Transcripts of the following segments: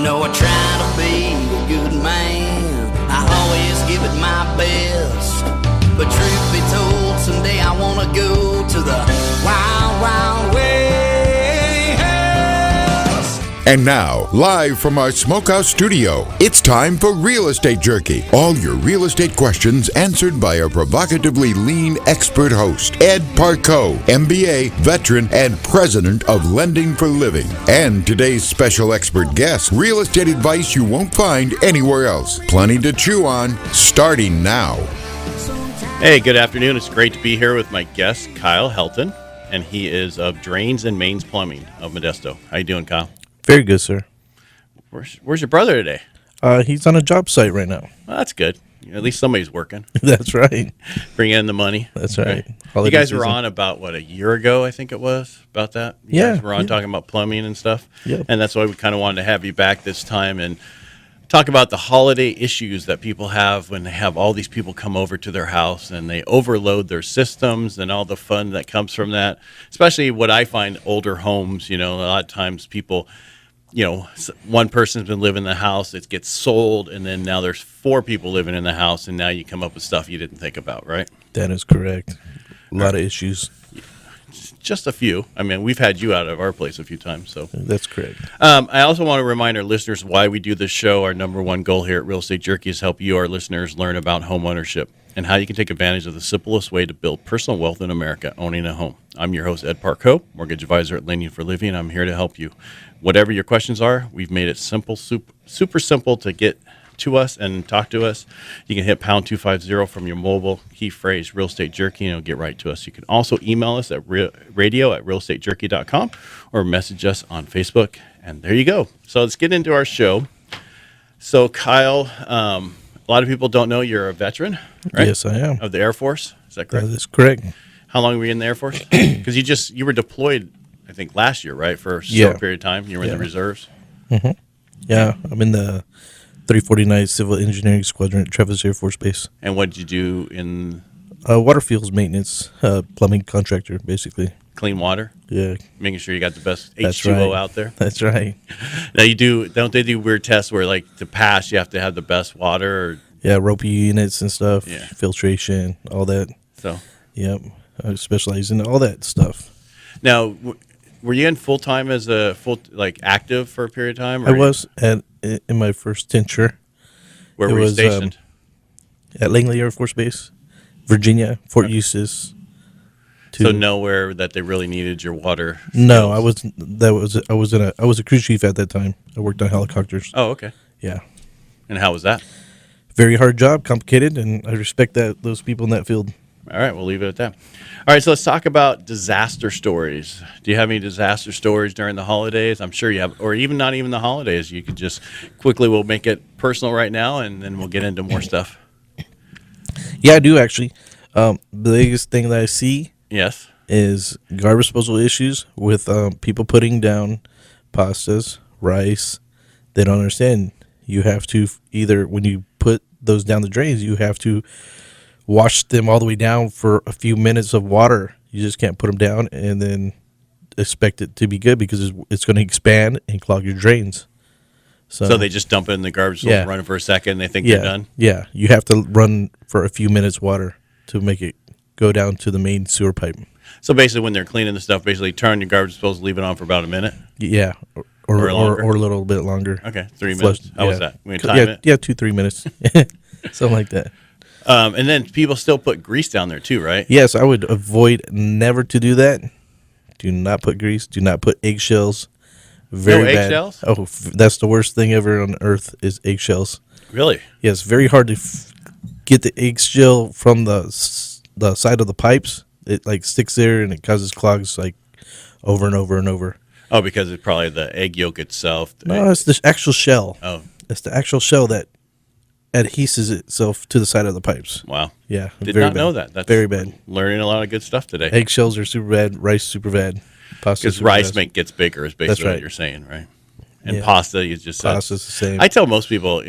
know I try to be a good man. I always give it my best. But truth be told, someday I wanna go to the wild, wild west. And now, live from our Smokehouse studio, it's time for Real Estate Jerky. All your real estate questions answered by a provocatively lean expert host, Ed Parcaut, MBA, veteran, and president of Lending for Living. And today's special expert guest, real estate advice you won't find anywhere else. Plenty to chew on, starting now. Hey, good afternoon. It's great to be here with my guest, Kyle Helton, and he is of Drains and Mains Plumbing of Modesto. How you doing, Kyle? Very good, sir. Where's your brother today? He's on a job site right now. Well, that's good. At least somebody's working. That's right. Bringing in the money. That's right. You guys were on about, a year ago, I think it was, about that? You guys were on talking about plumbing and stuff? Yep. And that's why we kind of wanted to have you back this time and talk about the holiday issues that people have when they have all these people come over to their house and they overload their systems and all the fun that comes from that. Especially what I find older homes, a lot of times people, one person's been living in the house, it gets sold, and then now there's 4 people living in the house, and now you come up with stuff you didn't think about, right? That is correct. A lot of issues. Just a few. I mean, we've had you out of our place a few times, so. That's correct. I also want to remind our listeners why we do this show. Our number one goal here at Real Estate Jerky is help you, our listeners, learn about home ownership and how you can take advantage of the simplest way to build personal wealth in America, owning a home. I'm your host, Ed Parcaut, mortgage advisor at Lending for Living, and I'm here to help you. Whatever your questions are, we've made it simple, super simple to get to us and talk to us. You can hit pound 250 from your mobile, key phrase Real Estate Jerky, and it'll get right to us. You can also email us at radio@realestatejerky.com or message us on Facebook, and there you go. So let's get into our show. So Kyle, a lot of people don't know you're a veteran, right? Yes, I am. Of the Air Force, is that correct? That is correct. How long were you in the Air Force? Because you were deployed, I think, last year, right, for a short period of time. You were in the reserves. Mm-hmm. Yeah, I'm in the 349 Civil Engineering Squadron at Travis Air Force Base. And what did you do in? Water fields maintenance, plumbing contractor, basically. Clean water? Yeah. Making sure you got the best That's H2O right. out there? That's right. Now, don't they do weird tests where, to pass, you have to have the best water? Or? Yeah, ropey units and stuff, Yeah. filtration, all that. So. Yep. I specialize in all that stuff. Now, were you in full-time as active for a period of time? I was in my first tenure. Where were you stationed? At Langley Air Force Base, Virginia, Fort Eustis. So nowhere that they really needed your water skills. No, I was a crew chief at that time. I worked on helicopters. Oh, okay. Yeah. And how was that? Very hard job, complicated, and I respect those people in that field. All right, we'll leave it at that. All right, so let's talk about disaster stories. Do you have any disaster stories during the holidays? I'm sure you have, or even not even the holidays. You could just we'll make it personal right now, and then we'll get into more stuff. Yeah, I do actually. The biggest thing that I see is garbage disposal issues with people putting down pastas, rice. They don't understand. You have to either, when you put those down the drains, you have to wash them all the way down for a few minutes of water. You just can't put them down and then expect it to be good because it's going to expand and clog your drains. So they just dump it in the garbage disposal, run it for a second, and they think they're done? Yeah, you have to run for a few minutes water to make it go down to the main sewer pipe. So basically when they're cleaning the stuff, basically turn your garbage disposal, leave it on for about a minute? Yeah, or a little bit longer. Okay, 3 minutes. How was that? We time it? Yeah, 2-3 minutes. Something like that. And then people still put grease down there too, right? Yes, I would avoid never to do that. Do not put grease. Do not put eggshells. Very bad. Eggshells? Oh, that's the worst thing ever on earth is eggshells. Really? Yeah, it's very hard to get the eggshell from the side of the pipes. It sticks there and it causes clogs over and over and over. Oh, because it's probably the egg yolk itself. No, it's the actual shell. Oh. It's the actual shell that adheses itself to the side of the pipes. Wow. Yeah. Did not know that. That's very bad. Learning a lot of good stuff today. Eggshells are super bad. Rice super bad. Pasta because rice gets bigger is basically right. what you're saying, right? And pasta is just pasta's the same. I tell most people,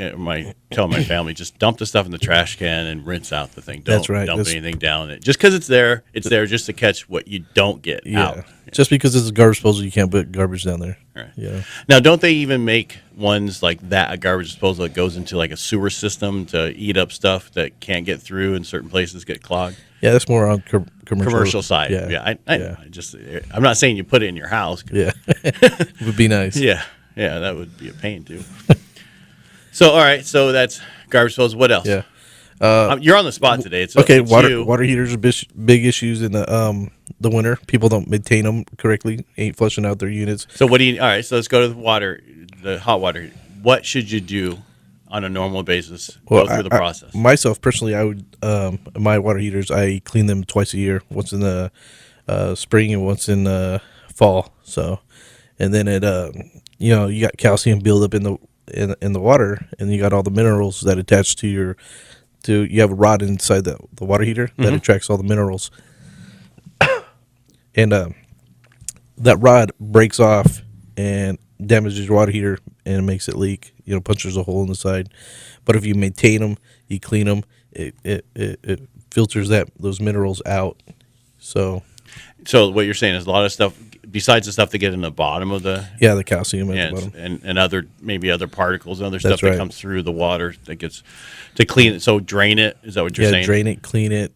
tell my family, just dump the stuff in the trash can and rinse out the thing. Don't dump anything down it. Just because it's there just to catch what you don't get out. Just because it's a garbage disposal, you can't put garbage down there. Right. Yeah. Now, don't they even make ones like that, a garbage disposal that goes into like a sewer system to eat up stuff that can't get through and certain places get clogged? Yeah, that's more on commercial side. Yeah. I'm not saying you put it in your house. Yeah. It would be nice. Yeah, that would be a pain too. So, all right, so that's garbage disposal. What else? Yeah. You're on the spot today. It's water heaters are big issues in the winter. People don't maintain them correctly. Ain't flushing out their units. So all right, so let's go to the hot water. What should you do on a normal basis? Go through the process. Myself, personally, I would, my water heaters, I clean them twice a year. Once in the spring and once in the fall. So, and then you got calcium buildup in the water, and you got all the minerals that attach to you have a rod inside the water heater that attracts all the minerals. And that rod breaks off and damages your water heater and makes it leak, punches a hole in the side. But if you maintain them, you clean them, it filters those minerals out. So what you're saying is a lot of stuff, besides the stuff that get in the bottom of the calcium at the bottom, and other particles and other stuff that comes through the water that gets to clean it. So drain it. Is that what you're saying? Yeah, drain it, clean it.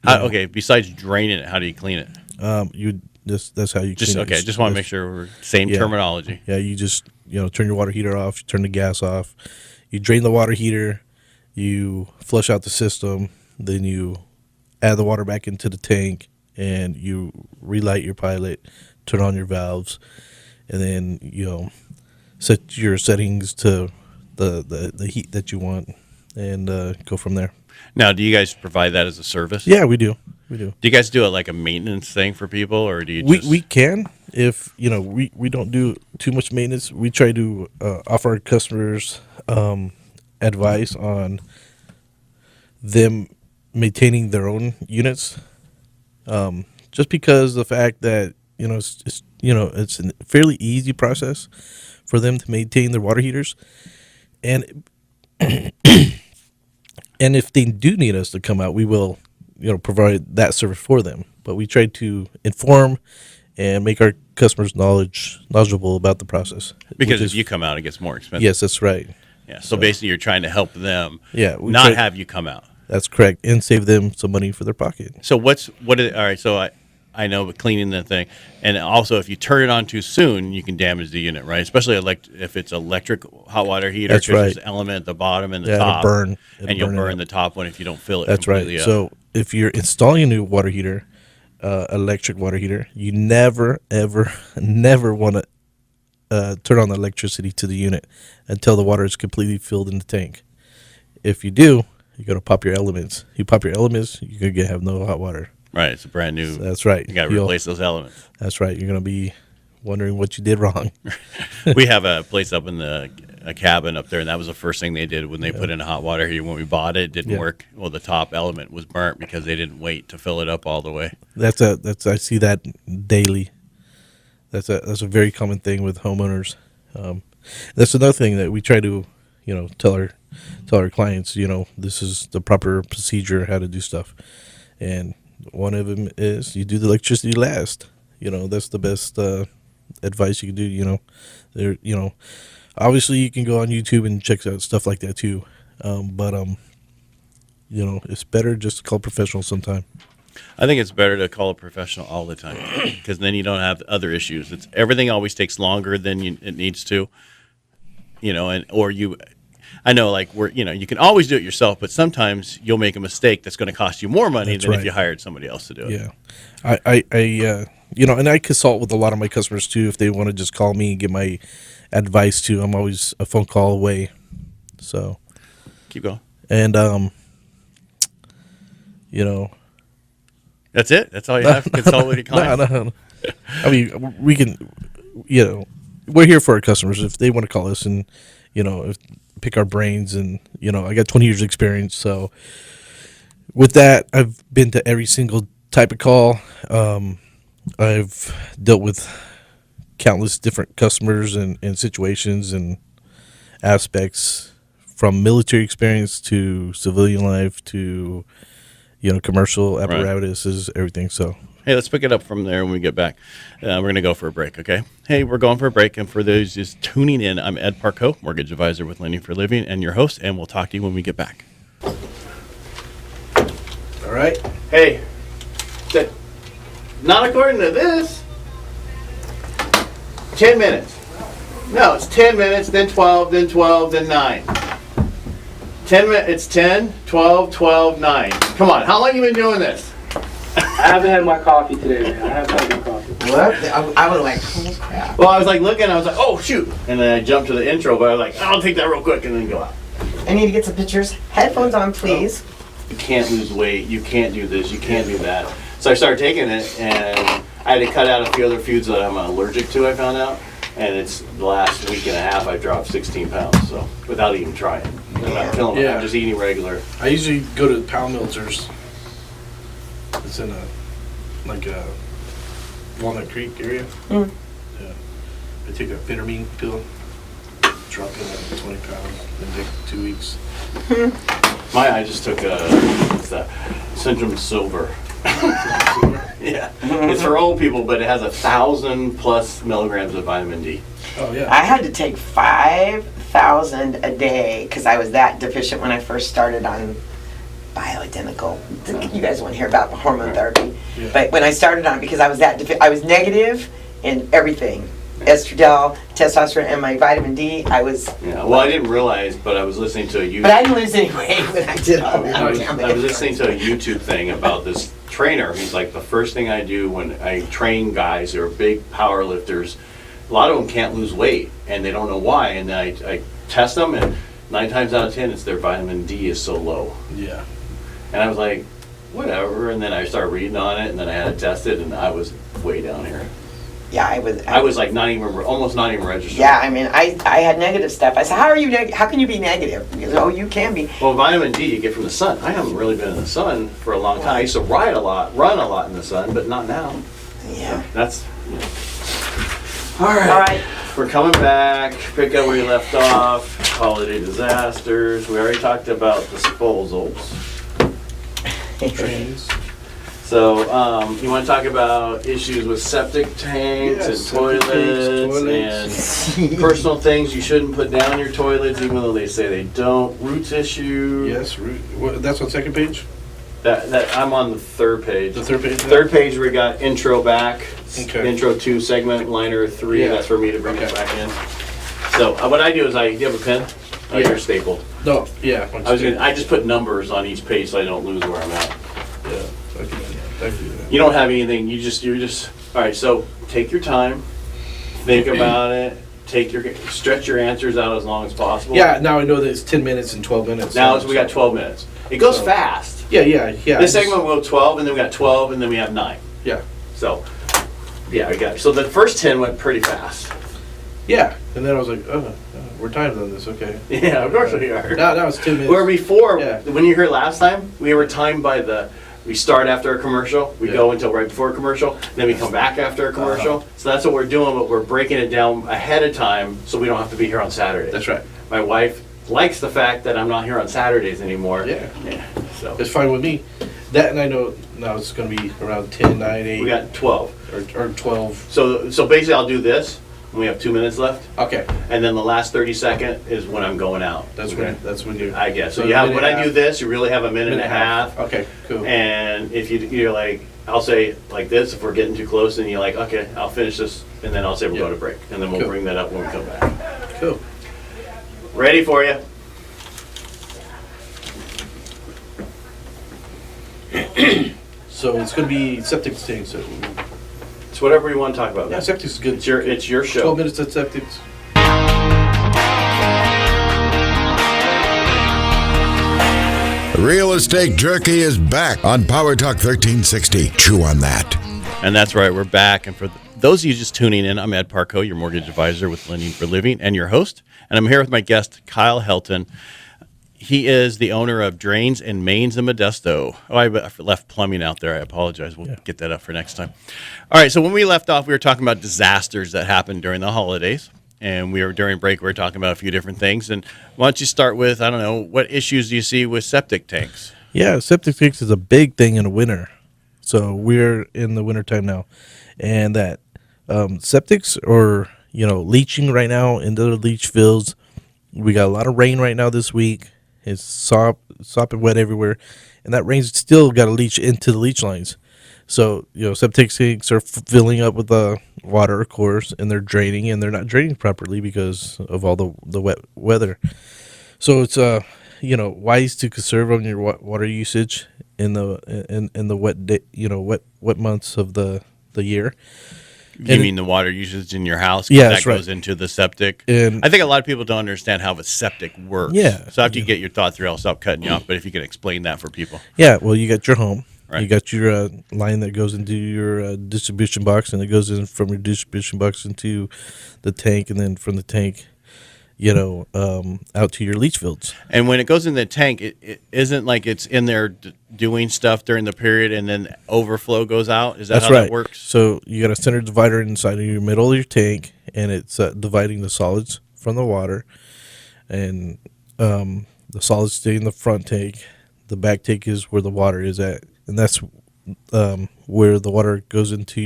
Okay. Besides draining it, how do you clean it? That's how you clean it. Okay. Just want to make sure we're same terminology. Yeah. You just turn your water heater off. You turn the gas off. You drain the water heater. You flush out the system. Then you add the water back into the tank, and you relight your pilot. Turn on your valves, and then set your settings to the heat that you want, and go from there. Now, do you guys provide that as a service? Yeah, we do. Do you guys do it like a maintenance thing for people, or do you? We can, if we don't do too much maintenance. We try to offer our customers advice on them maintaining their own units, just because the fact that it's a fairly easy process for them to maintain their water heaters, and and if they do need us to come out, we will provide that service for them. But we try to inform and make our customers knowledgeable about the process. Because if you come out, it gets more expensive. Yes, that's right. Yeah. So basically, you're trying to help them. Have you come out. That's correct, and save them some money for their pocket. So all right. So I know, but cleaning the thing, and also if you turn it on too soon, you can damage the unit, right? Especially if it's electric hot water heater. That's right. There's an element at the bottom and the top, you'll burn the top one if you don't fill it. That's right. So if you're installing a new water heater, electric water heater, you never, ever, never want to turn on the electricity to the unit until the water is completely filled in the tank. If you do, you got to pop your elements. You pop your elements, you're gonna have no hot water. Right, it's a brand new. That's right. You got to replace those elements. That's right. You're going to be wondering what you did wrong. We have a place up in a cabin up there, and that was the first thing they did when they put in a hot water heater. When we bought it, it didn't work. Well, the top element was burnt because they didn't wait to fill it up all the way. I see that daily. That's a very common thing with homeowners. That's another thing that we try to tell our clients. This is the proper procedure how to do stuff, and one of them is you do the electricity last. That's the best advice you can do. Obviously you can go on YouTube and check out stuff like that too. But it's better just to call a professional sometime. I think it's better to call a professional all the time because then you don't have other issues. Everything always takes longer than it needs to, I know, like you can always do it yourself, but sometimes you'll make a mistake that's going to cost you more money than if you hired somebody else to do it. Yeah, and I consult with a lot of my customers too. If they want to just call me and get my advice too, I'm always a phone call away. So keep going. And that's it. That's all you have to consult with your clients. No. I mean, we can. We're here for our customers if they want to call us and pick our brains, and I got 20 years experience, so with that I've been to every single type of call. I've dealt with countless different customers and situations and aspects, from military experience to civilian life to, commercial apparatuses, everything. So, hey, let's pick it up from there when we get back. We're going to go for a break, okay? Hey, we're going for a break. And for those just tuning in, I'm Ed Parcaut, mortgage advisor with Lending for Living, and your host, and we'll talk to you when we get back. All right. Hey, not according to this. 10 minutes. No, it's 10 minutes, then 12, then 12, then 9. 10 minutes, it's 10, 12, 12, 9. Come on, how long have you been doing this? I haven't had my coffee today, man. I haven't had my coffee. What? I was like, oh crap. Well, I was like looking, I was like, oh shoot. And then I jumped to the intro, but I was like, I'll take that real quick and then go out. I need to get some pictures. Headphones on, please. You can't lose weight, you can't do this, you can't do that. So I started taking it, and I had to cut out a few other foods that I'm allergic to, I found out. And it's the last week and a half I dropped 16 pounds, so without even trying. I'm not killing it, I'm just eating regular. I usually go to Pal Milters. It's in a Walnut Creek area. Mm. Yeah. I take a vitamin pill, drop in like 20 pounds, then take 2 weeks. I just took it's the Syndrome Silver. Yeah, it's for old people, but it has 1,000+ milligrams of vitamin D. Oh yeah. I had to take 5,000 a day because I was that deficient when I first started on bioidentical. You guys want to hear about the hormone therapy, but when I started on it, because I was that I was negative in everything. Estradiol, testosterone, and my vitamin D, I was... Yeah, well, I didn't realize, but I was listening to a YouTube... But I didn't lose any weight when I did all that. I was listening to a YouTube thing about this trainer. He's like, the first thing I do when I train guys who are big power lifters, a lot of them can't lose weight, and they don't know why, and I test them, and 9 times out of 10, it's their vitamin D is so low. Yeah. And I was like, whatever, and then I started reading on it, and then I had to test it, and I was way down here. Yeah, I was like almost not even registered. Yeah, I mean, I had negative stuff. I said, how can you be negative? Because, you can be. Well, vitamin D you get from the sun. I haven't really been in the sun for a long time. I used to run a lot in the sun, but not now. Yeah. That's, All right. We're coming back. Pick up where you left off. Holiday disasters. We already talked about disposals. Trains. So, you want to talk about issues with septic tanks and toilets and personal things you shouldn't put down your toilets, even though they say they don't. Roots issue. Yes, that's on second page? That I'm on the third page. The third page? Third page, we got intro back. Okay. Intro 2, segment liner 3. Yeah. That's for me to bring it back in. So, what I do is do you have a pen? Oh, you're stapled. No, yeah. I just put numbers on each page so I don't lose where I'm at. Yeah, I can do that. You don't have anything. You're just. All right. So take your time, think about it. Stretch your answers out as long as possible. Yeah. Now I know that it's 10 minutes and 12 minutes. Now we got 12 minutes. It goes fast. Yeah. This segment will go 12, and then we got 12, and then we have 9. Yeah. So, yeah, we got. So the first 10 went pretty fast. Yeah, and then I was like, oh, we're timed on this. Okay. Yeah, of course we are. Now it's 2 minutes. Where before, when you were here last time, we were timed by we start after a commercial, we go until right before a commercial, then we come back after a commercial. So that's what we're doing, but we're breaking it down ahead of time so we don't have to be here on Saturday. That's right. My wife likes the fact that I'm not here on Saturdays anymore. Yeah. So it's fine with me. That, and I know now it's going to be around 10, 9, 8. we got 12. Or 12. So basically I'll do this. We have 2 minutes left. Okay. And then the last 30-second is when I'm going out. That's when you. I guess. So you have, when I do this, you really have a minute and a half. Okay, cool. And if you're like, I'll say like this, if we're getting too close, then you're like, okay, I'll finish this, and then I'll say we'll go to break. And then we'll bring that up when we come back. Cool. Ready for you. So it's going to be septic things. So It's whatever you want to talk about. yeah, septic is good. It's your show. 12 minutes of septic. Real Estate Jerky is back on Power Talk 1360. Chew on that. And that's right, we're back. And for those of you just tuning in, I'm Ed Parcaut, your mortgage advisor with Lending for Living, and your host. And I'm here with my guest, Kyle Helton. He is the owner of Drains and Mains in Modesto. Oh, I left plumbing out there. I apologize. We'll get that up for next time. All right, so when we left off, we were talking about disasters that happened during the holidays. And during break, we were talking about a few different things. And why don't you start with, I don't know, what issues do you see with septic tanks? Yeah, septic tanks is a big thing in the winter. So we're in the wintertime now. And that septics are, leaching right now into the leach fields. We got a lot of rain right now this week. It's sopping wet everywhere. And that rain's still got to leach into the leach lines. So, septic tanks are filling up with water, of course, and they're draining, and they're not draining properly because of all the wet weather. So it's wise to conserve on your water usage in the wet months of the year. You mean the water usage in your house? Yeah, that goes right. into the septic. And I think a lot of people don't understand how the septic works. Yeah. So after you get your thought through, I'll stop cutting you off. But if you can explain that for people. Yeah. Well, you got your home. Right. You got your line that goes into your distribution box, and it goes in from your distribution box into the tank, and then from the tank, out to your leach fields. And when it goes in the tank, it isn't like it's in there doing stuff during the period, and then overflow goes out. Is that That's how right. that works? So you got a center divider inside of your middle of your tank, and it's dividing the solids from the water, and the solids stay in the front tank. The back tank is where the water is at. And that's where the water goes into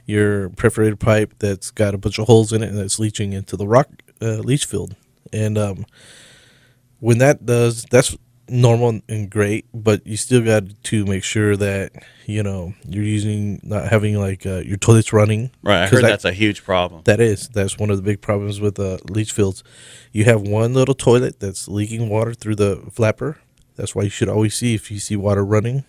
your perforated pipe that's got a bunch of holes in it, and that's leaching into the rock leach field. And when that does, that's normal and great, but you still got to make sure that you're not having your toilets running. Right, I heard that's a huge problem. That's one of the big problems with leach fields. You have one little toilet that's leaking water through the flapper. That's why you should always see, if you see water running,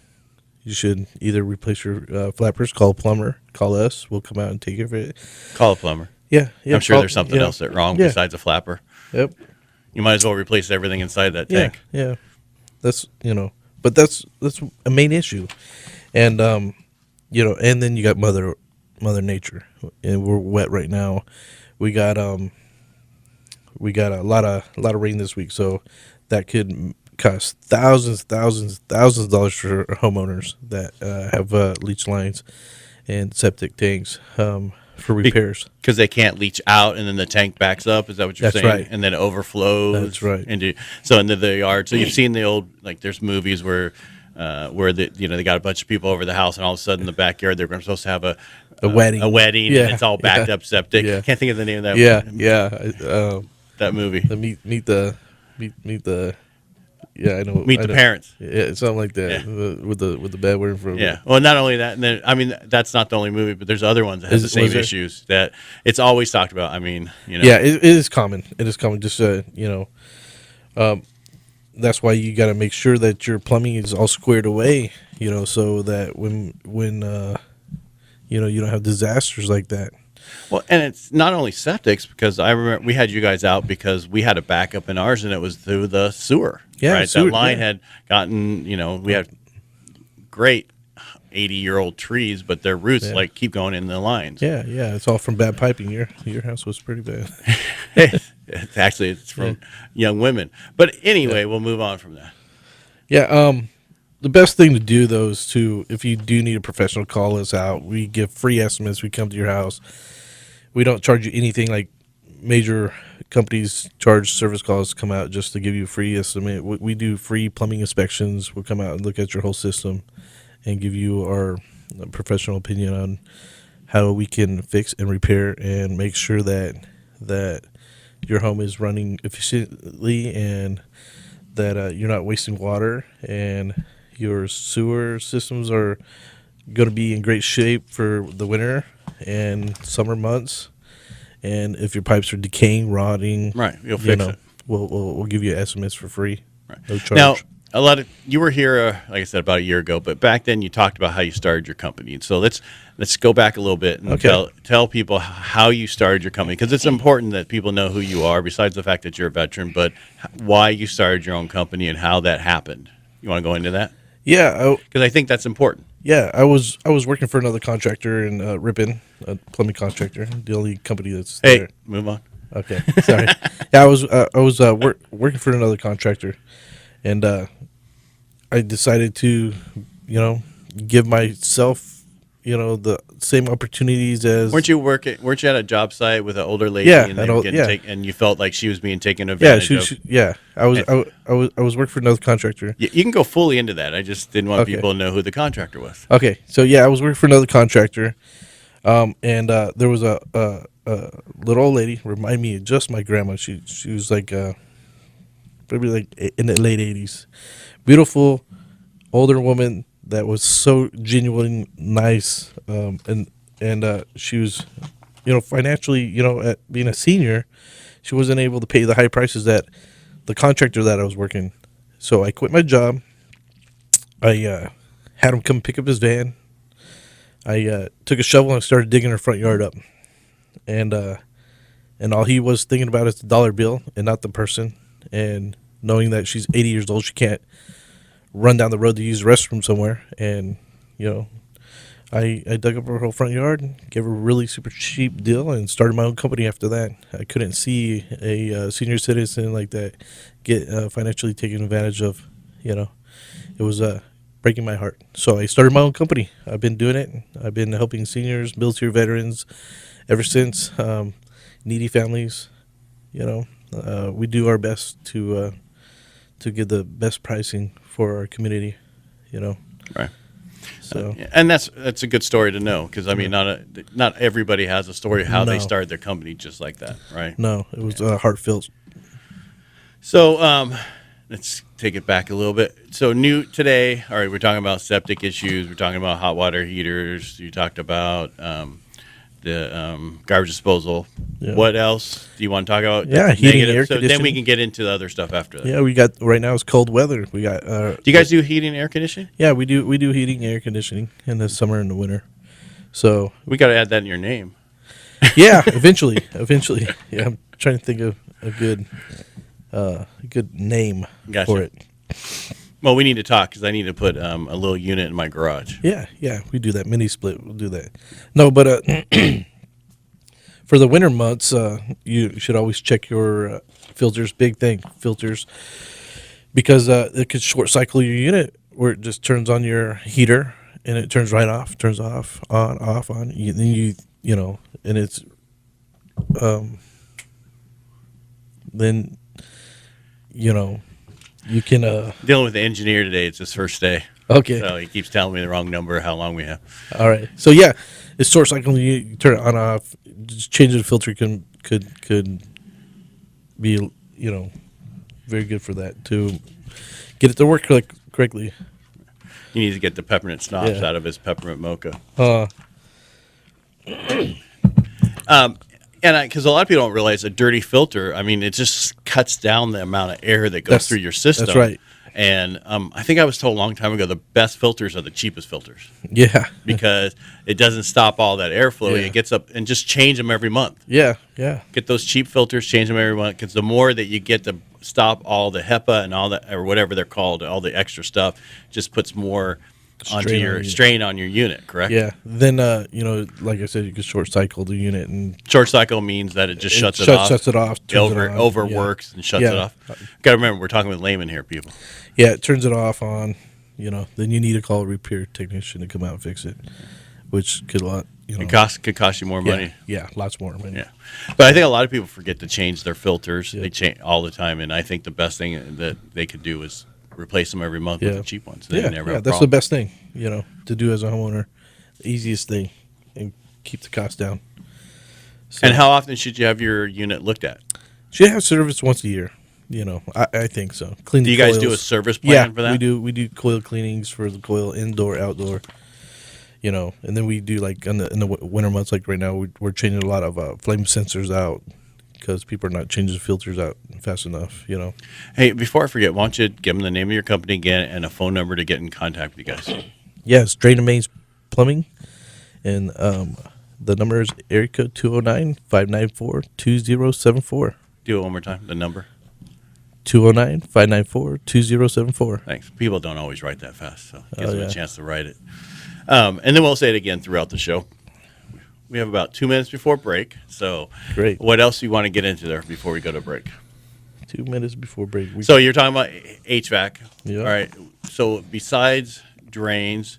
you should either replace your flappers, call a plumber, call us. We'll come out and take care of it. Call a plumber. Yeah. I'm sure there's something else that's wrong besides a flapper. Yep. You might as well replace everything inside that tank. Yeah. That's, but that's a main issue. And, and then you got Mother Nature. And we're wet right now. We got a lot of rain this week, so that could cost thousands of dollars for homeowners that have leach lines and septic tanks for repairs, because they can't leach out, and then the tank backs up. Is that what you're That's saying? right. And then it overflows. That's right. Into the yard. So you've seen the old, there's movies where they got a bunch of people over the house, and all of a sudden in the backyard they're supposed to have a wedding, Yeah. and it's all backed up septic. Yeah. Can't think of the name of that. That movie. Meet the. Yeah, I know. Meet the Parents. Yeah, something like that. Yeah. With the bad word from. Yeah. Well, not only that, and then that's not the only movie, but there's other ones that have the same issues that it's always talked about. Yeah, it is common. It is common. Just that's why you got to make sure that your plumbing is all squared away. So that when you don't have disasters like that. Well, and it's not only septics, because I remember we had you guys out because we had a backup in ours, and it was through the sewer. Yeah, right. Sewer, that line had gotten. We had great 80-year-old trees, but their roots keep going in the lines. Yeah. It's all from bad piping. Your house was pretty bad. It's from young women. But anyway, we'll move on from that. Yeah. The best thing to do, though, is if you do need a professional, call us out. We give free estimates. We come to your house. We don't charge you anything like major companies charge service calls to come out just to give you a free estimate. We do free plumbing inspections. We'll come out and look at your whole system and give you our professional opinion on how we can fix and repair and make sure that your home is running efficiently and that you're not wasting water, and your sewer systems are going to be in great shape for the winter and summer months. And if your pipes are decaying, rotting, right, you'll fix it. We'll give you estimates for free. Right. No charge. Now, you were here, like I said, about a year ago, but back then you talked about how you started your company. And so let's go back a little bit and tell people how you started your company, because it's important that people know who you are, besides the fact that you're a veteran, but why you started your own company and how that happened. You want to go into that? Yeah, because I think that's important. Yeah, I was working for another contractor in Ripon, a plumbing contractor, the only company that's there. Move on. Okay, sorry. Yeah, I was working for another contractor, and I decided to, give myself, the same opportunities as. Weren't you at a job site with an older lady? Yeah, and they were and you felt like she was being taken advantage of. I was working for another contractor. You can go fully into that. I just didn't want people to know who the contractor was. Okay, so I was working for another contractor, and there was a little old lady. Remind me of just my grandma. She was like maybe like in the late 80s, beautiful older woman that was so genuinely nice, and she was, financially, at being a senior, she wasn't able to pay the high prices that the contractor that I was working. So I quit my job. I had him come pick up his van. I took a shovel and started digging her front yard up, and all he was thinking about is the dollar bill and not the person. And knowing that she's 80 years old, she can't run down the road to use the restroom somewhere. And I dug up her whole front yard, gave her a really super cheap deal, and started my own company after that. I couldn't see a senior citizen like that get financially taken advantage of. It was breaking my heart. So I started my own company. I've been doing it. I've been helping seniors, military veterans ever since, needy families. We do our best to get the best pricing for our community. Right. So and that's a good story to know, because I mean not everybody has a story of how they started their company just like that, right? No, it was heartfelt. So let's take it back a little bit. So new today, all right, we're talking about septic issues. We're talking about hot water heaters. You talked about the garbage disposal. Yeah. What else do you want to talk about? Yeah, heating, air conditioning. So then we can get into the other stuff after that. Yeah, we got right now it's cold weather. We got. Do you guys do heating and air conditioning? Yeah, we do. We do heating and air conditioning in the summer and the winter. So we got to add that in your name. Yeah, eventually. Yeah, I'm trying to think of a good name for it. Well, we need to talk, because I need to put a little unit in my garage. Yeah, we do that mini split. We'll do that. No, but for the winter months, you should always check your filters. Big thing, filters, because it could short cycle your unit where it just turns on your heater and it turns right off, turns off, on, off, on. Then and it's then you can dealing with the engineer today. It's his first day. Okay. So he keeps telling me the wrong number, how long we have. All right. So yeah, it's short cycle. You turn it on, off. Just changing the filter could be very good for that, to get it to work correctly. You need to get the peppermint schnapps out of his peppermint mocha. And because a lot of people don't realize a dirty filter, I mean, it just cuts down the amount of air that goes through your system. That's right. And I think I was told a long time ago the best filters are the cheapest filters. Yeah. Because it doesn't stop all that airflow. Yeah. It gets up and just change them every month. Yeah. Get those cheap filters, change them every month, because the more that you get to stop all the HEPA and all that, or whatever they're called, all the extra stuff, just puts more strain on your unit, correct? Yeah. Then like I said, you can short cycle the unit, and short cycle means that it just shuts it off. Shuts it off. Overworks and shuts it off. Got to remember, we're talking with laymen here, people. Yeah, it turns it off on. Then you need to call a repair technician to come out and fix it, which could could cost you more money. Yeah, lots more money. Yeah, but I think a lot of people forget to change their filters. Yeah. They change all the time, and I think the best thing that they could do is replace them every month with the cheap ones. That's the best thing, to do as a homeowner. The easiest thing, and keep the cost down. So, and how often should you have your unit looked at? Should have service once a year. I think so. Clean. Do you guys do a service plan for that? We do coil cleanings for the coil, indoor, outdoor. And then we do, like, in the winter months, like right now, we're changing a lot of flame sensors out, because people are not changing the filters out fast enough. Hey, before I forget, why don't you give them the name of your company again and a phone number to get in contact with you guys? Yes, Drain and Mains Plumbing, and the number is area code 209-594-2074. Do it one more time. The number. 209-594-2074. Thanks. People don't always write that fast, so it gives them a chance to write it. And then we'll say it again throughout the show. We have about 2 minutes before break. So, Great. What else do you want to get into there before we go to break? 2 minutes before break. So you're talking about HVAC. Yeah. All right. So besides drains,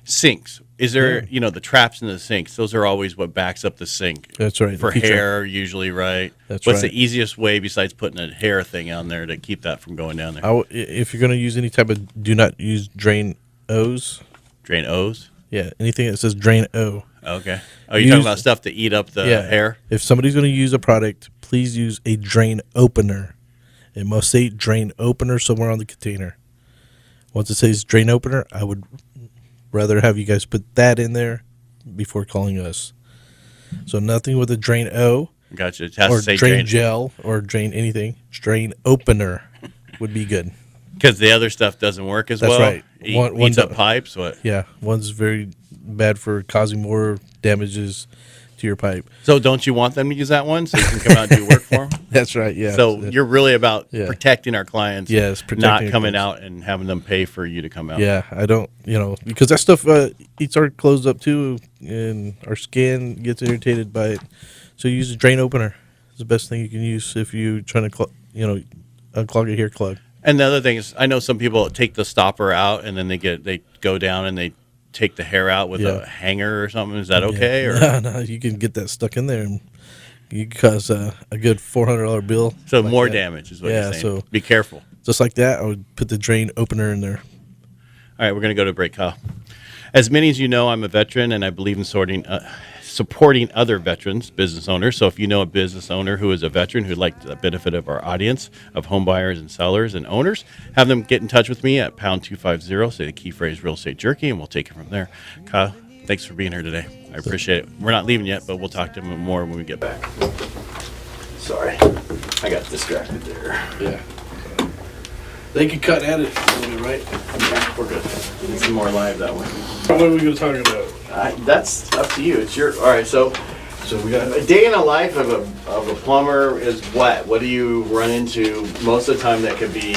sinks. Is there, the traps in the sinks? Those are always what backs up the sink. That's right. For hair, usually, right? That's What's right. the easiest way besides putting a hair thing on there to keep that from going down there? If you're going to use any type of, do not use drain O's. Drain O's? Yeah, anything that says drain O. Okay. Are you talking about stuff to eat up the hair? If somebody's going to use a product, please use a drain opener. It must say drain opener somewhere on the container. Once it says drain opener, I would rather have you guys put that in there before calling us. So nothing with a drain O. Gotcha. It has or to say drain gel or drain anything. Drain opener would be good. Because the other stuff doesn't work as well. That's right. Eats up pipes. What? Yeah, one's very bad for causing more damages to your pipe. So don't you want them to use that one so you can come out and do work for them? That's right. Yeah. So you're really about protecting our clients. Yes, not coming out and having them pay for you to come out. Yeah, I don't, because that stuff eats our clothes up too, and our skin gets irritated by it. So use a drain opener. It's the best thing you can use if you're trying to, unclog a hair clog. And the other thing is, I know some people take the stopper out and then they go down and they take the hair out with a hanger or something. Is that okay? Yeah. No, you can get that stuck in there and you cause a good $400 bill. So like more that. damage is what you're saying. So be careful. Just like that, I would put the drain opener in there. All right, we're going to go to break, Kyle. As many as you know, I'm a veteran, and I believe in supporting other veterans, business owners. So if you know a business owner who is a veteran who'd like the benefit of our audience of home buyers and sellers and owners, have them get in touch with me at pound 250, say the key phrase Real Estate Jerky, and we'll take it from there. Kyle, thanks for being here today. I appreciate it. We're not leaving yet, but we'll talk to him more when we get back. Sorry, I got distracted there. Yeah. They can cut at it a little bit, right? Yeah, we're good. Need some more live that way. What are we going to talk about? That's up to you. It's your. All right, so we got a day in the life of a plumber is what? What do you run into most of the time that could be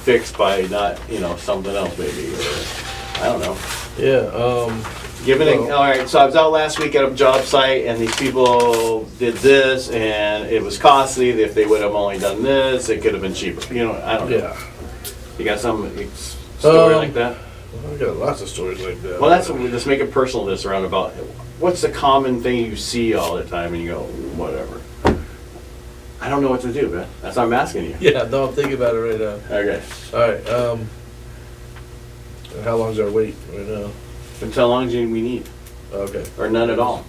fixed by not something else maybe? Or, I don't know. Yeah. All right, so I was out last week at a job site, and these people did this, and it was costly. If they would have only done this, it could have been cheaper. I don't know. Yeah. You got some story like that? I got lots of stories like that. Well, let's make it personal this roundabout. What's the common thing you see all the time, and you go, whatever? I don't know what to do, man. That's what I'm asking you. Yeah, no, I'm thinking about it right now. Okay. All right. How long's our wait right now? Until how long do we need? Okay. Or none at all?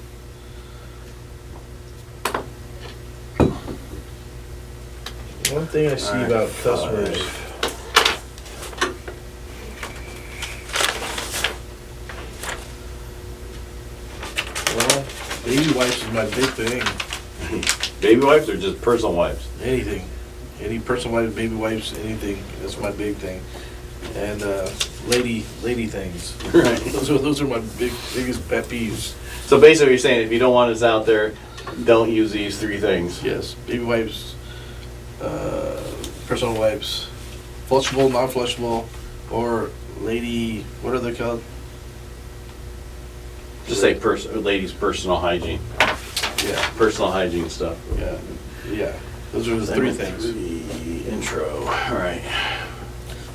One thing I see about customers. Well, baby wipes is my big thing. Baby wipes or just personal wipes? Anything. Any personal wipes, baby wipes, anything. That's my big thing. And lady things. Right. Those are my biggest pet peeves. So basically you're saying if you don't want us out there, don't use these three things. Yes. Baby wipes, personal wipes, flushable, non-flushable, or lady, what are they called? Just say ladies' personal hygiene. Yeah. Personal hygiene stuff. Yeah. Yeah. Those are the three things. The intro. All right.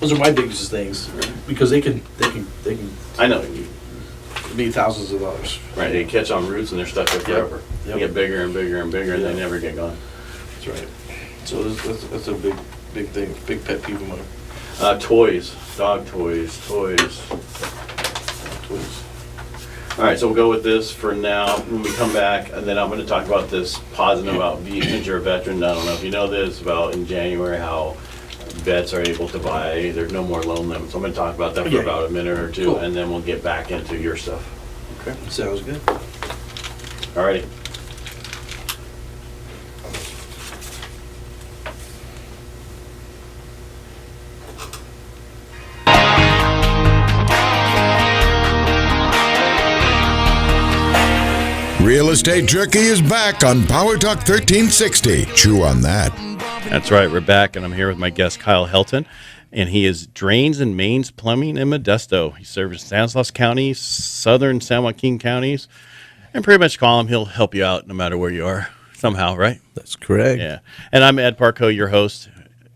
Those are my biggest things because they can I know. be thousands of dollars. Right. They catch on roots and they're stuck there forever. Yep. They get bigger and bigger and bigger and they never get gone. That's right. So that's a big thing, big pet peeve of mine. Toys. Dog toys. All right, so we'll go with this for now. When we come back, and then I'm going to talk about this positive about since you're a veteran. I don't know if you know this about in January how vets are able to buy. There's no more loan limits. So I'm going to talk about that for about a minute or two, Cool. And then we'll get back into your stuff. Okay, sounds good. All righty. Real Estate Jerky is back on Power Talk 1360. Chew on that. That's right. We're back, and I'm here with my guest, Kyle Helton, and he is Drains and Mains Plumbing in Modesto. He serves Stanislaus County, southern San Joaquin counties, And pretty much call him. He'll help you out no matter where you are somehow, right? That's correct. Yeah. And I'm Ed Parcaut, your host,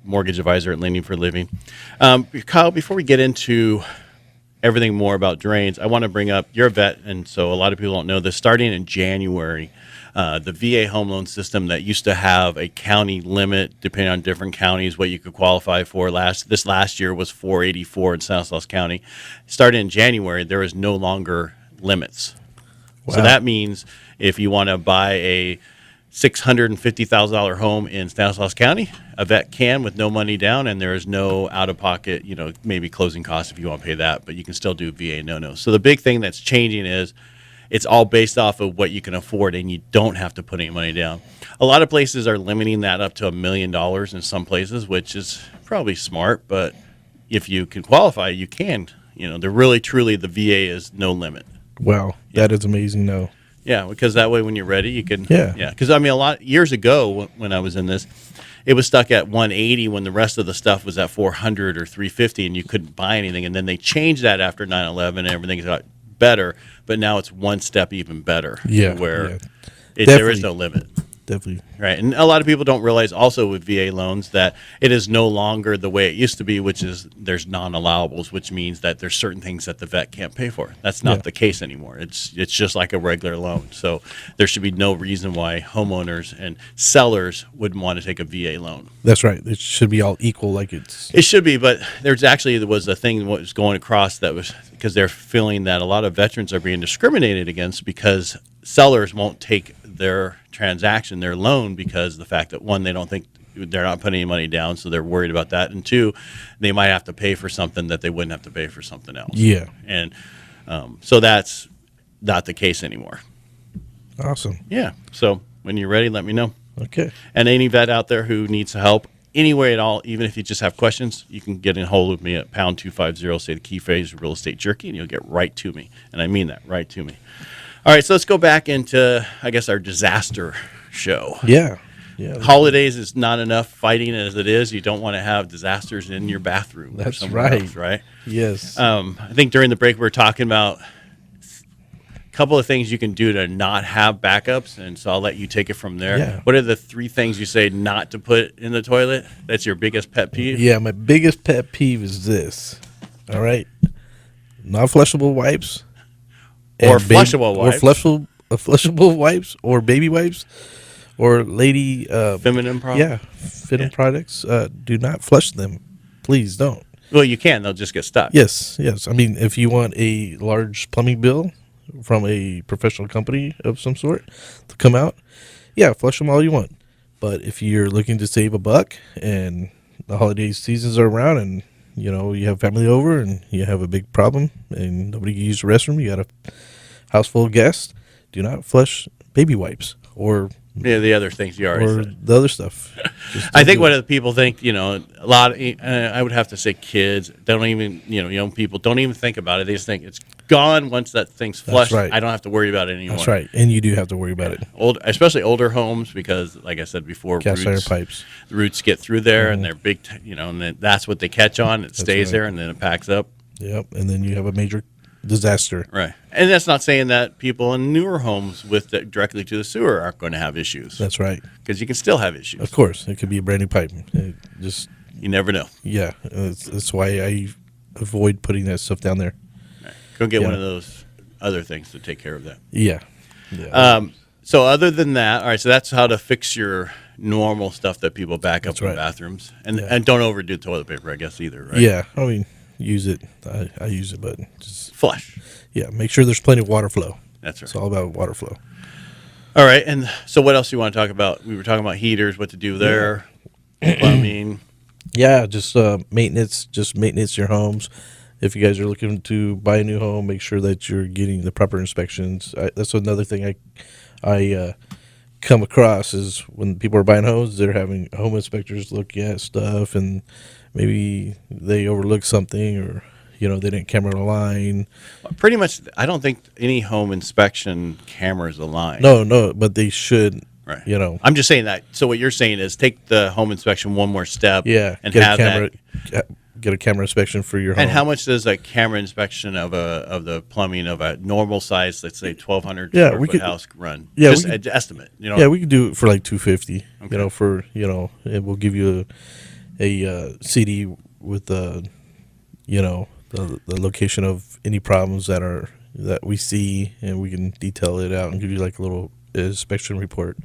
mortgage advisor at Lending for Living. Kyle, before we get into everything more about drains, I want to bring up, you're a vet, and so a lot of people don't know this. Starting in January, the VA home loan system that used to have a county limit, depending on different counties, what you could qualify for. This last year was 484 in Stanislaus County. Starting in January, there is no longer limits. Wow. So that means if you want to buy a $650,000 home in Stanislaus County, a vet can with no money down, and there is no out-of-pocket, maybe closing costs if you want to pay that, but you can still do VA no-no. So the big thing that's changing is it's all based off of what you can afford, and you don't have to put any money down. A lot of places are limiting that up to $1 million in some places, which is probably smart, but if you can qualify, you can. They're really, truly, the VA is no limit. Wow, that is amazing, though. Yeah, because that way when you're ready, you can. Yeah. Because, a lot years ago when I was in this, it was stuck at 180 when the rest of the stuff was at 400 or 350 and you couldn't buy anything. And then they changed that after 9/11 and everything got better. But now it's one step even better. Yeah. Where there is no limit. Definitely. Right. And a lot of people don't realize also with VA loans that it is no longer the way it used to be, which is there's non-allowables, which means that there's certain things that the vet can't pay for. That's not the case anymore. It's just like a regular loan. So there should be no reason why homeowners and sellers wouldn't want to take a VA loan. That's right. It should be all equal like it's. It should be, but there was a thing that was going across that was because they're feeling that a lot of veterans are being discriminated against because sellers won't take their transaction, their loan, because the fact that, one, they don't think they're not putting any money down, so they're worried about that, and two, they might have to pay for something that they wouldn't have to pay for something else. Yeah. And so that's not the case anymore. Awesome. Yeah. So when you're ready, let me know. Okay. And any vet out there who needs help any way at all, even if you just have questions, you can get in hold of me at pound 250, say the key phrase Real Estate Jerky, and you'll get right to me. And I mean that, right to me. All right, so let's go back into, I guess, our disaster show. Yeah. Holidays is not enough fighting as it is. You don't want to have disasters in your bathroom. That's right. Else, right? Yes. I think during the break we were talking about a couple of things you can do to not have backups, and so I'll let you take it from there. Yeah. What are the 3 things you say not to put in the toilet? That's your biggest pet peeve? Yeah, my biggest pet peeve is this. All right. Non-flushable wipes. Or flushable wipes. Or flushable wipes or baby wipes or lady feminine products. Yeah, feminine products. Do not flush them. Please don't. Well, you can. They'll just get stuck. Yes. I mean, if you want a large plumbing bill from a professional company of some sort to come out, yeah, flush them all you want. But if you're looking to save a buck and the holiday seasons are around and you have family over and you have a big problem and nobody can use the restroom, you got a house full of guests, do not flush baby wipes or the other things you already said. The other stuff. I think what people think, a lot of, I would have to say kids, don't even, young people don't even think about it. They just think it's gone once that thing's flushed. That's right. I don't have to worry about it anymore. That's right. And you do have to worry about it. Especially older homes because, like I said before, cast iron pipes. The roots get through there and they're big, and then that's what they catch on. It stays there and then it packs up. Yep. And then you have a major disaster. Right. And that's not saying that people in newer homes directly to the sewer aren't going to have issues. That's right. Because you can still have issues. Of course. It could be a brand new pipe. You never know. Yeah. That's why I avoid putting that stuff down there. Right. Go get one of those other things to take care of that. Yeah. So other than that, all right, so that's how to fix your normal stuff that people back up in bathrooms. And don't overdo toilet paper, I guess, either, right? Yeah. I mean, use it. I use it, but just flush. Yeah, make sure there's plenty of water flow. That's right. It's all about water flow. All right, and so what else do you want to talk about? We were talking about heaters, what to do there, plumbing. Yeah, just maintenance. Just maintenance your homes. If you guys are looking to buy a new home, make sure that you're getting the proper inspections. That's another thing I come across is when people are buying homes, they're having home inspectors look at stuff, and maybe they overlook something or they didn't camera align. Pretty much, I don't think any home inspection cameras align. No, but they should. Right. I'm just saying that. So what you're saying is take the home inspection one more step. Yeah. And get have a camera, get a camera inspection for your home. And how much does a camera inspection of the plumbing of a normal size, let's say 1,200 square foot house run? Yeah, just an estimate. Yeah, we could do it for like $250. Okay. And we'll give you a CD with the location of any problems that we see, and we can detail it out and give you like a little inspection report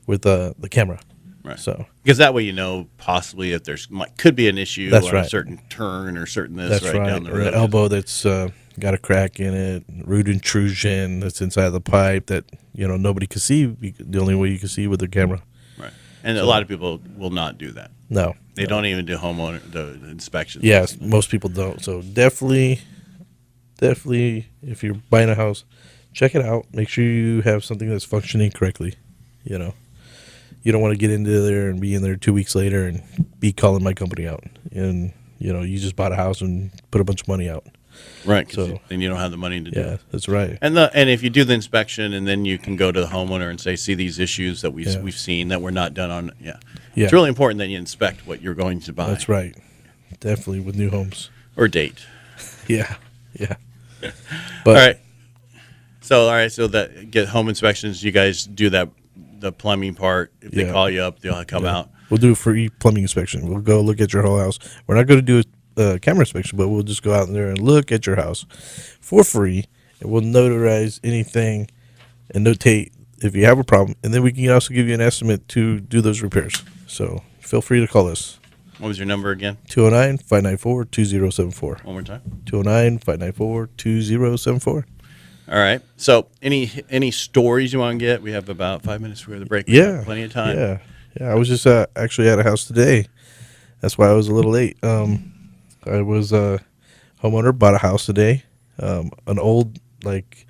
with the camera. Right. So because that way possibly if there's could be an issue that's on right. a certain turn or certain that's right down the road. An elbow that's got a crack in it, root intrusion that's inside the pipe that nobody can see. The only way you can see with the camera. Right. And a lot of people will not do that. No. They don't even do the inspections. Yes, most people don't. So definitely, if you're buying a house, check it out. Make sure you have something that's functioning correctly. You don't want to get into there and be in there 2 weeks later and be calling my company out. And, you just bought a house and put a bunch of money out. Right. So then you don't have the money to do it. Yeah, that's right. And if you do the inspection and then you can go to the homeowner and say, see these issues that we've seen that were not done on. Yeah. It's really important that you inspect what you're going to buy. That's right. Definitely with new homes. Or date. Yeah. But, all right. So that get home inspections, you guys do that. The plumbing part, if they call you up, they'll come out. We'll do a free plumbing inspection. We'll go look at your whole house. We're not going to do a camera inspection, but we'll just go out there and look at your house for free, and we'll notarize anything and notate if you have a problem, and then we can also give you an estimate to do those repairs. So feel free to call us. What was your number again? 209-594-2074. One more time. 209-594-2074. All right. So, any stories you want to get? We have about 5 minutes before the break. Plenty of time. Yeah. I was just actually at a house today. That's why I was a little late. I was a homeowner, bought a house today. An old, it